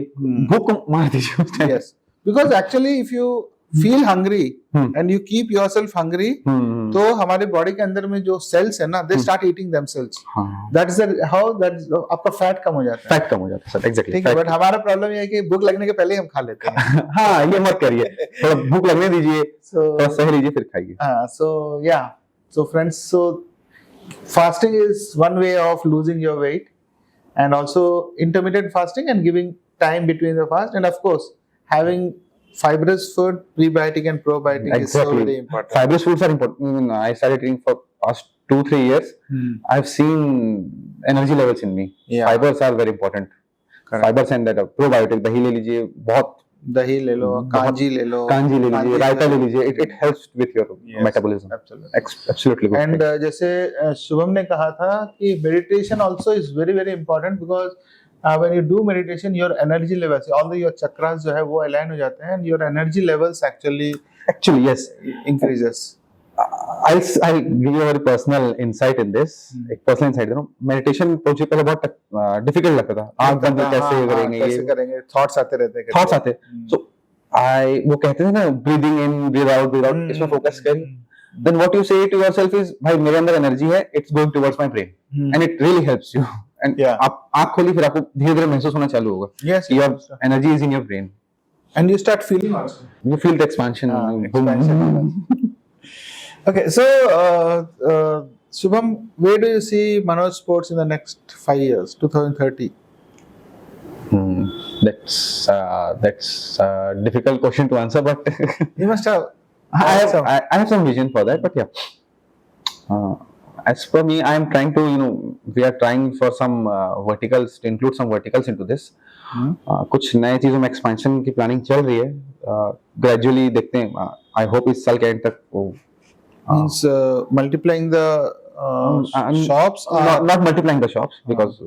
भूख को मार दीजिए उस time. yes, because actually if you feel hungry and you keep yourself hungry, तो हमारे बॉडी के अंदर में जो सेल्स है ना, they start eating themselves. That is how आपका फैट कम हो जाता है, फैट कम हो जाता है सर, एग्जैक्टली। ठीक है, बट हमारा प्रॉब्लम ये है कि भूख लगने के पहले ही हम खा लेते हैं। हाँ ये मत करिए, थोड़ा भूख लगने दीजिए, थोड़ा सह लीजिए फिर खाइए। हाँ, so yeah, so friends, so fasting is one way of losing your weight, and also intermittent fasting and giving time between the fast, and of course having fibrous food, prebiotic and probiotic is so very important. Fibrous foods are important. Even I started eating for past 2-3 years. I've seen energy levels in me. Yeah. Fibers are very important. Correct. Fibers and that probiotic, दही ले लीजिए, बहुत दही ले लो, कांजी ले लो, रायता ले लीजिए, it helps with your metabolism. Absolutely good. And जैसे शुभम ने कहा था कि meditation also is very very important, because when you do meditation, your energy levels, although your chakras जो है वो align हो जाते हैं, and your energy levels actually yes increases. I'll give you a very personal insight in this. एक personal insight, meditation मुझे पहले बहुत difficult लगता था। आँख बंद कैसे करेंगे, thoughts आते रहते। So वो कहते थे ना, breathing in, breathe out, इसमें focus करिए। Then what you say to yourself is, भाई मेरे अंदर एनर्जी है, it's going towards my brain, and it really helps you. And आप आँख खोली, फिर आपको धीरे-धीरे महसूस होना चालू होगा। Yes, your energy is in your brain, and you start feeling also. You feel the expansion. Okay, so Shubham, where do you see Manoj Sports in the next 5 years, 2030? That's a difficult question to answer, but You must have. I have some vision for that, but yeah. As per me, I am trying to, we are trying for some verticals, to include some verticals into this. कुछ नए चीजों में expansion की planning चल रही है, gradually देखते हैं। आई होप इस साल के एंड तक वो means multiplying the shops, not multiplying the shops, because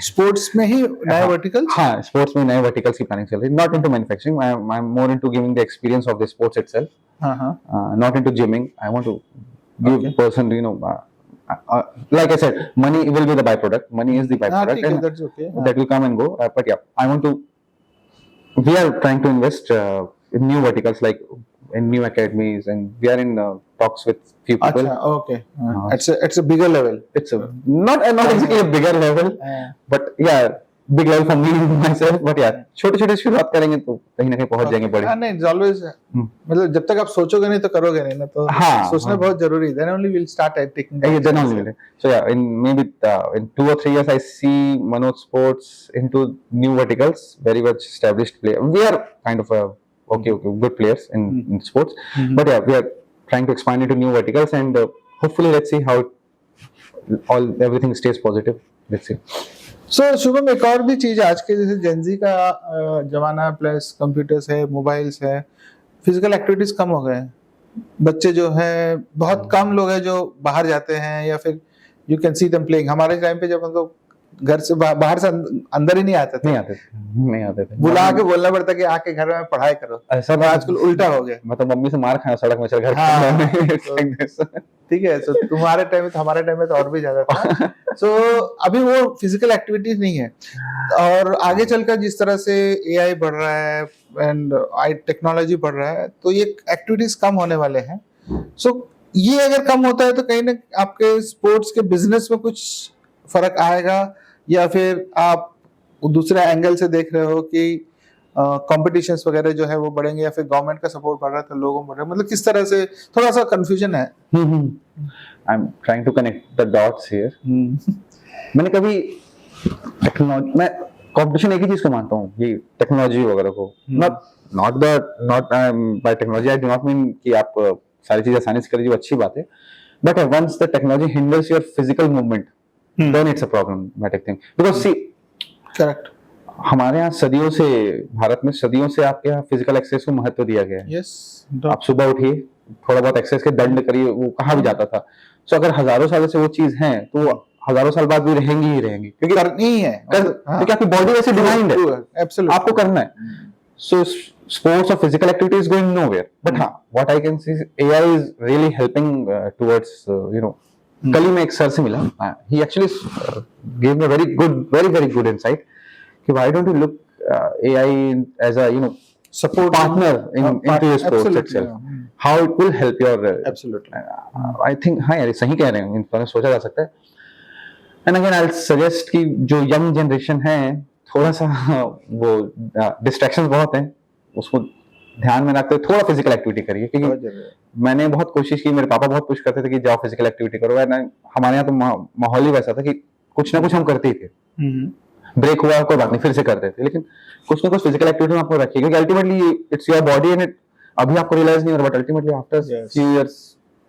sports में ही नए verticals। हाँ, sports में नए verticals की प्लानिंग चल रही है, not into manufacturing. I'm more into giving the experience of the sports itself, not into gymming. I want to give person, like I said, money will be the byproduct. Money is the byproduct, and that's okay. That will come and go. But yeah, we are trying to invest in new verticals, like in new academies, and we are in talks with few people. Achha, okay. It's a bigger level. It's not exactly a bigger level, but yeah, big level for me myself. But yeah, छोटे-छोटे शुरुआत करेंगे तो कहीं ना कहीं पहुंच जाएंगे बड़े। नहीं, it's always, मतलब जब तक आप सोचोगे नहीं तो करोगे नहीं ना, तो सोचना बहुत जरूरी है। Then only we'll start taking. Then only. So yeah, in maybe in 2 or 3 years, I see Manoj Sports into new verticals, very much established player. We are kind of okay, good players in sports, but yeah, we are trying to expand into new verticals, and hopefully let's see how everything stays positive. Let's see. So Shubham, एक और भी चीज, आज के जैसे Gen Z का जमाना, plus computers है, मोबाइल्स है, फिजिकल एक्टिविटीज कम हो गए। बच्चे जो है, बहुत कम लोग हैं जो बाहर जाते हैं, या फिर you can see them playing. हमारे टाइम पे जब हम लोग घर से बाहर से अंदर ही नहीं आते थे, बुला के बोलना पड़ता कि आके घर में पढ़ाई करो। ऐसा आजकल उल्टा हो गया, मतलब मम्मी से मार खाना सड़क में चल घर। ठीक है, तो तुम्हारे टाइम में, तो हमारे टाइम में तो और भी ज्यादा था। सो अभी वो फिजिकल एक्टिविटीज नहीं है, और आगे चलकर जिस तरह से एआई बढ़ रहा है एंड टेक्नोलॉजी बढ़ रहा है, तो ये एक्टिविटीज कम होने वाले हैं। सो ये अगर कम होता है तो कहीं ना आपके स्पोर्ट्स के बिजनेस में कुछ फर्क आएगा, या फिर आप दूसरे एंगल से देख रहे हो कि कॉम्पिटिशन्स वगैरह जो है वो बढ़ेंगे, या फिर गवर्नमेंट का सपोर्ट बढ़ रहा है तो लोगों बढ़ रहा है, मतलब किस तरह से, थोड़ा सा कंफ्यूजन है। I am trying to connect the dots here. मैंने कभी टेक्नोलॉजी, मैं कंपटीशन एक ही चीज को मानता हूँ, ये टेक्नोलॉजी वगैरह को, not bye technology I do not mean कि आप सारी चीजें आसानी से करिए, वो अच्छी बात है, but once the technology hinders your physical movement, then it's a problematic thing, because see, correct, हमारे यहाँ सदियों से, भारत में सदियों से आपके यहाँ फिजिकल एक्सरसाइज को महत्व दिया गया है। yes, आप सुबह उठिए, थोड़ा बहुत एक्सरसाइज के दंड करिए, वो कहा भी जाता था। सो अगर हजारों सालों से वो चीज है, तो हजारों साल बाद भी रहेंगी ही रहेंगी, क्योंकि करनी ही है, क्योंकि आपकी बॉडी वैसे डिजाइंड है, एब्सोल्युटली आपको करना है। सो sports or physical activity is going nowhere, but what I can see is AI is really helping towards कल ही मैं एक सर से मिला, he actually gave me very good insight कि why don't you look AI as a Support partner into your sports absolutely, itself, yeah. how it will help your Absolutely. I think हाँ यार सही कह रहे हैं, इन पर सोचा जा सकता है. एंड अगेन आई सजेस्ट कि जो यंग जनरेशन है थोड़ा सा वो डिस्ट्रैक्शंस बहुत हैं, उसको ध्यान में रखते हुए थोड़ा फिजिकल एक्टिविटी करिए, क्योंकि मैंने बहुत कोशिश की, मेरे पापा बहुत पुश करते थे कि जाओ फिजिकल एक्टिविटी करो, एंड हमारे यहाँ तो माहौल ही वैसा था कि कुछ ना कुछ हम करते ही थे. ब्रेक हुआ कोई बात नहीं, फिर से करते थे, लेकिन कुछ ना कुछ फिजिकल एक्टिविटी में आपको रखिए, क्योंकि ultimately it's your body and it अभी आपको रियलाइज नहीं हो रहा, but ultimately after few years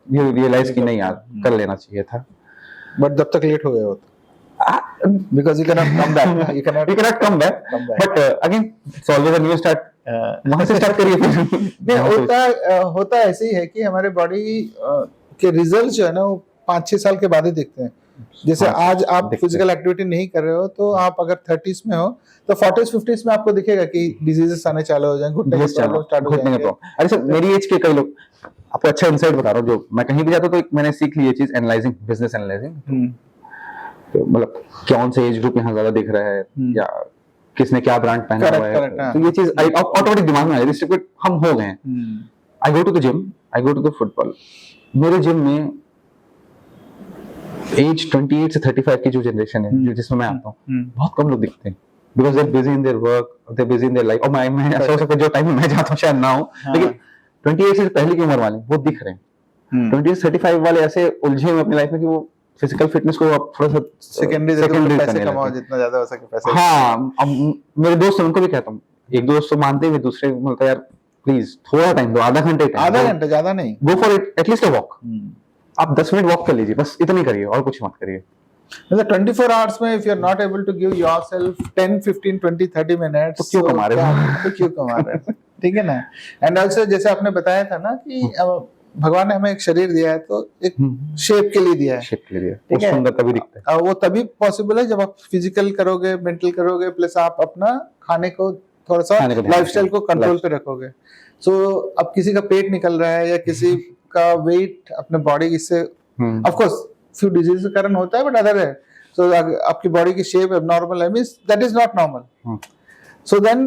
you realise कि नहीं यार कर लेना चाहिए था. बट जब तक लेट हो गया होता, because you cannot come back. You cannot come back. But again, it's always a new start. वहाँ से स्टार्ट करिए फिर. नहीं होता ऐसे ही है कि हमारे बॉडी के रिजल्ट जो है ना वो 5-6 साल के बाद ही दिखते हैं. जैसे आज आप फिजिकल एक्टिविटी नहीं कर रहे हो, तो आप अगर 30s में हो तो 40s 50s में आपको दिखेगा कि डिजीजेस आने चालू हो जाएंगे, घुटने के स्टार्ट हो जाएंगे. अरे सर मेरी एज के कई लोग, आपको अच्छा इंसाइट बता रहा हूँ, जो मैं कहीं भी जाता हूँ तो मैंने सीख ली ये चीज, एनालाइजिंग, बिजनेस एनालाइजिंग. तो मतलब कौन से एज ग्रुप यहाँ ज्यादा दिख रहा है, या किसने क्या ब्रांड पहना हुआ है, तो ये चीज ऑटोमेटिक दिमाग में आ जाती है. हम हो गए. I go to the gym, I go to the football. मेरे जिम में एज 28 से 35 की जो जनरेशन है जिसमें मैं आता हूँ, बहुत कम लोग दिखते हैं, because they are busy in their work, they are busy in their life. और मैं ऐसा हो सकता है जो टाइम में मैं जाता हूँ शायद ना हो, लेकिन 28 से पहले की उम्र वाले वो दिख रहे हैं. 28 से 35 वाले ऐसे उलझे हुए अपनी लाइफ में कि वो फिजिकल फिटनेस को आप थोड़ा सा सेकेंडरी पैसे कमाओ, जितना ज्यादा हो सके पैसे. हाँ, अब मेरे दोस्त हैं उनको भी कहता हूँ, एक दो दोस्त तो मानते हैं, दूसरे बोलते हैं यार प्लीज थोड़ा टाइम दो, आधा घंटे ज्यादा नहीं, go for it, at least a walk. आप 10 मिनट वॉक कर लीजिए, बस इतना ही करिए और कुछ मत करिए. मतलब 24 आवर्स में if you are not able to give yourself 10 15 20 30 minutes, तो क्यों कमा रहे हो? तो क्यों कमा रहे हो? ठीक है ना. एंड आल्सो जैसे आपने बताया था ना कि भगवान ने हमें एक शरीर दिया है, तो एक शेप के लिए दिया है, शेप के लिए दिया है, सुंदर तभी दिखता है. वो तभी पॉसिबल है जब आप फिजिकल करोगे, मेंटल करोगे, प्लस आप अपना खाने को थोड़ा सा लाइफस्टाइल को कंट्रोल पे रखोगे. सो अब किसी का पेट निकल रहा है या किसी का वेट अपने बॉडी इससे ऑफ कोर्स फ्यू डिजीज के कारण होता है, बट अदर है. सो आपकी बॉडी की शेप एबनॉर्मल है, means that is not normal. So then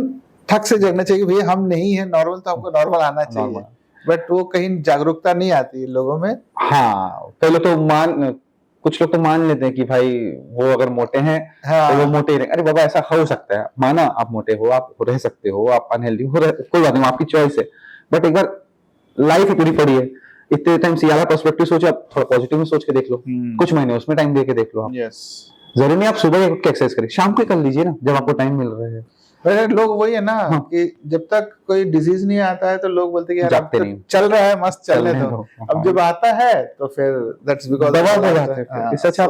ठक से जगना चाहिए कि भैया हम नहीं है नॉर्मल, तो हमको नॉर्मल आना चाहिए. बट वो कहीं जागरूकता नहीं आती लोगों में. हाँ, पहले तो कुछ लोग तो मान लेते हैं कि भाई वो अगर मोटे हैं तो वो मोटे ही रहेंगे. अरे बाबा ऐसा हो सकता है, माना आप मोटे हो, आप रह सकते हो, आप अनहेल्दी हो, कोई बात नहीं, आपकी चॉइस है. बट एक बार लाइफ ही पूरी पड़ी है, इतने टाइम से यार पर्सपेक्टिव सोचो, आप थोड़ा पॉजिटिव में सोच के देख लो, कुछ महीने उसमें टाइम दे के देख लो. आप जरूरी नहीं आप सुबह एक्सरसाइज करिए, शाम को कर लीजिए ना जब आपको टाइम मिल रहा है. लोग वही है ना कि जब तक कोई डिजीज नहीं आता है तो लोग बोलते हैं यार तो चल रहा है, मस्त चलने दो. अब जब आता है तो फिर दैट्स बिकॉज़ दवा हो जाता है. इट्स अच्छा.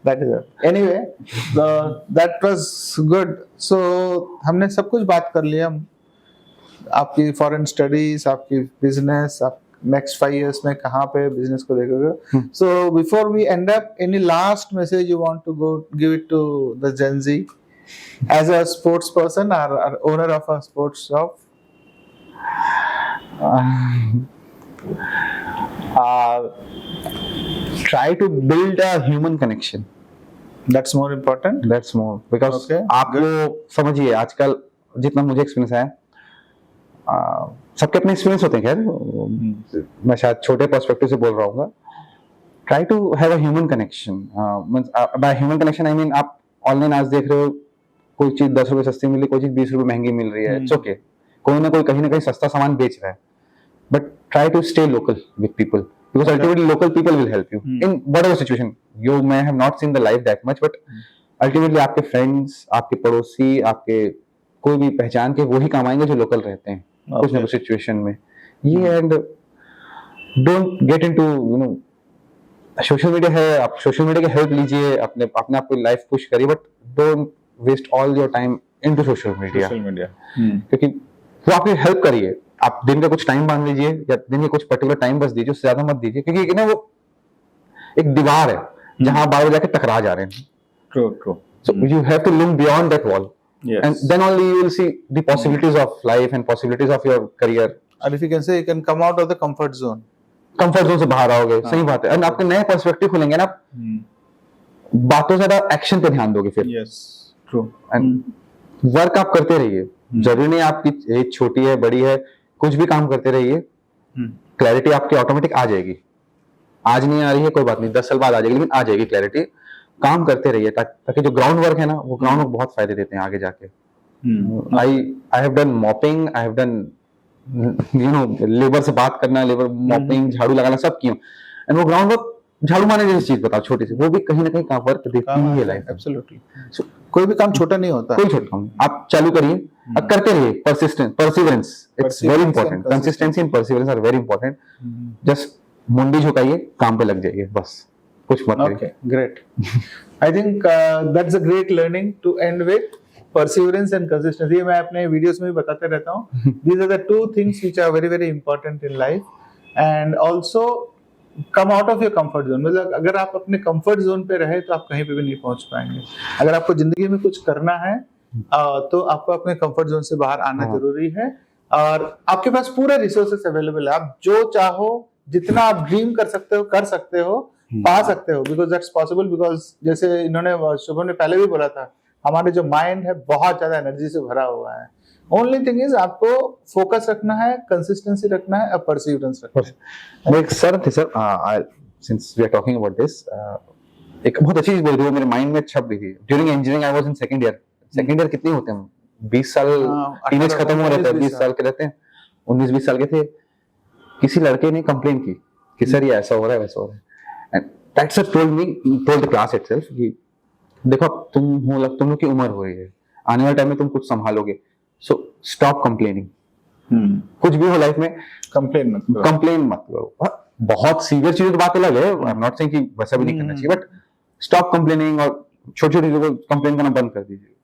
That is it. Anyway, that was good. So हमने सब कुछ बात कर लिया, आपकी फॉरेन स्टडीज, आपकी बिजनेस, आप नेक्स्ट 5 years में कहाँ पे बिजनेस को देखोगे. So before we end up, any last message you want to go give it to the gen Z as a sports person or owner of a sports shop? Try to build a human connection. That's more important. That's more because आपको समझिए आजकल जितना मुझे experience है, सबके अपने experience होते हैं. खैर मैं शायद छोटे पर्सपेक्टिव से बोल रहा हूँ. Try to have a human connection. By human connection I mean आप ऑनलाइन आज देख रहे हो, कोई चीज 10 रुपए सस्ती मिल रही, कोई चीज 20 रुपए महंगी मिल रही है. इट्स ओके, कोई ना कोई कहीं ना कहीं सस्ता सामान बेच रहा है. But try to stay local with people, because ultimately local people will help you in whatever situation. You may have not seen the life that much, but ultimately आपके फ्रेंड्स, आपके पड़ोसी, आपके कोई भी पहचान के वही काम आएंगे जो लोकल रहते हैं कुछ ना कुछ सिचुएशन में. ये and don't get into social media है, आप सोशल मीडिया की हेल्प लीजिए, अपने आप को लाइफ पुश करिए, but don't waste all your time into social media. क्योंकि वो आपकी हेल्प करिए, आप दिन का कुछ टाइम बांध लीजिए या दिन के कुछ पर्टिकुलर टाइम बस दीजिए, उससे ज्यादा मत दीजिए, क्योंकि ना वो एक दीवार है जहां आप बार-बार जाके टकरा जा रहे हैं. True. So you have to look beyond that wall. Yes. And then only you will see the possibilities of life and possibilities of your career. And if you can say, you can come out of the comfort zone. Comfort zone से बाहर आओगे, सही बात है, और आपके नए perspective खुलेंगे ना, बातों से ज्यादा एक्शन पे ध्यान दोगे फिर। Yes, true. एंड वर्क आप करते रहिए, जरूरी नहीं आपकी एज छोटी है बड़ी है, कुछ भी काम करते रहिए, क्लैरिटी आपकी ऑटोमेटिक आ जाएगी। आज नहीं आ रही है कोई बात नहीं, 10 साल बाद आ जाएगी, लेकिन आ जाएगी क्लैरिटी। काम करते रहिए ताकि जो ग्राउंड वर्क है ना, वो ग्राउंड वर्क बहुत फायदे देते हैं आगे जाके। I have done mopping, I have done labour से बात करना, लेबर मॉपिंग, झाड़ू लगाना सब किया, एंड वो ग्राउंड वर्क, झाड़ू मारने जैसी चीज बताओ छोटी सी, वो भी कहीं ना कहीं काम वर्क देती ही है लाइफ। एब्सोल्युटली, कोई भी काम छोटा नहीं होता, कोई छोटा काम आप चालू करिए, करते रहिए, perseverance, it's very important, consistency and perseverance are very important. Just मुंडी झुकाइए, काम पे लग जाइए, बस कुछ मत करिए। Okay, great. I think that's a great learning to end with. Perseverance and consistency. ये मैं अपने वीडियोस में भी बताते रहता हूँ. These are the two things which are very very important in life. And also come out of your comfort zone. मतलब अगर आप अपने comfort zone पे रहे तो आप कहीं पे भी नहीं पहुंच पाएंगे. अगर आपको जिंदगी में कुछ करना है तो आपको अपने comfort zone से बाहर आना जरूरी है. और आपके पास पूरे रिसोर्सेस अवेलेबल है. आप जो चाहो, जितना आप ड्रीम कर सकते हो, पा सकते हो, बिकॉज दैट्स पॉसिबल. बिकॉज जैसे इन्होंने शुभम ने पहले भी बोला था, हमारे जो माइंड है बहुत ज्यादा एनर्जी से भरा हुआ है. ओनली थिंग इज आपको फोकस रखना है, कंसिस्टेंसी रखना है और परसिवरेंस रखना है. वो एक सर थे sir, since we are talking about this, एक बहुत अच्छी चीज बोल रही है, मेरे माइंड में छप गई थी. During engineering I was in second year. Second year कितने होते हैं, 20 साल टीनेज खत्म हो रहता है, 20 साल के रहते हैं, 19-20 साल के थे. किसी लड़के ने कंप्लेन की कि सर ये ऐसा हो रहा है, वैसा हो रहा है. And that sir told the class itself कि देखो तुम लोग की उम्र हो रही है, आने वाले टाइम में तुम कुछ संभालोगे, सो स्टॉप कंप्लेनिंग. कुछ भी हो लाइफ में कंप्लेन मत करो. बहुत सीरियस चीजें तो बात अलग है, आई एम नॉट सेइंग कि वैसा भी नहीं करना चाहिए, बट स्टॉप कंप्लेनिंग और छोटी छोटी चीजों को कंप्लेन करना बंद कर दीजिए.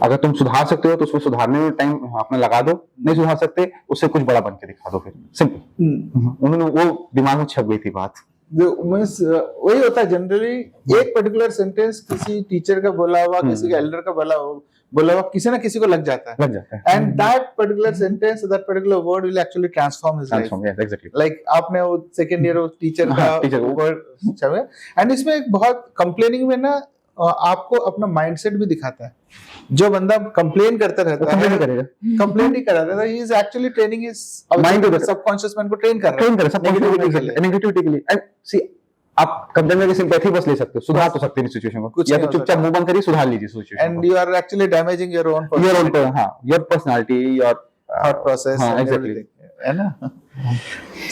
अगर तुम सुधार सकते हो तो उसमें सुधारने में टाइम अपना लगा दो, नहीं सुधार सकते उससे कुछ बड़ा बन के दिखा दो, फिर सिंपल. उन्होंने वो दिमाग में छप गई थी बात. वही होता है जनरली. एक पर्टिकुलर सेंटेंस किसी टीचर का बोला हुआ, किसी के एल्डर का बोला हुआ, किसी ना किसी को लग जाता है. And that particular sentence, that particular word will actually transform his life. Exactly. Like आपने वो सेकंड ईयर टीचर का वर्ड छावे. एंड इसमें एक बहुत कंप्लेनिंग में ना आपको अपना माइंडसेट भी दिखाता है. जो बंदा कंप्लेन करता रहता है, कंप्लेन ही कर रहा है, he is actually training his mind, subconscious mind को ट्रेन कर रहा है नेगेटिविटी के लिए. एंड सी, आप कंप्लेन में सिंपैथी बस ले सकते हो, सुधार तो सकते हैं सिचुएशन को, या तो चुपचाप मुंह बंद करिए, सुधार लीजिए situation. And you are actually damaging your own your personality, your thought process. Exactly, है ना.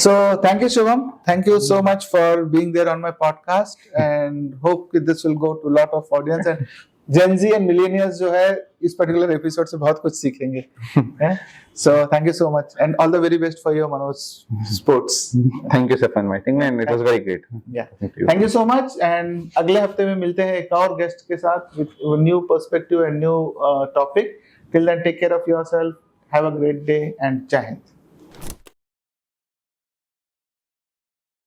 So thank you Shubham, thank you so much for being there on my podcast, and hope this will go to a lot of audience, and Gen Z and millennials जो है इस particular episode से बहुत कुछ सीखेंगे. So thank you so much and all the very best for your Manoj sports. Thank you sir for inviting me and it was very great. Yeah, thank you so much, and अगले हफ्ते में मिलते हैं एक और guest के साथ with new perspective and new topic. Till then, take care of yourself. Have a great day and Jai Hind.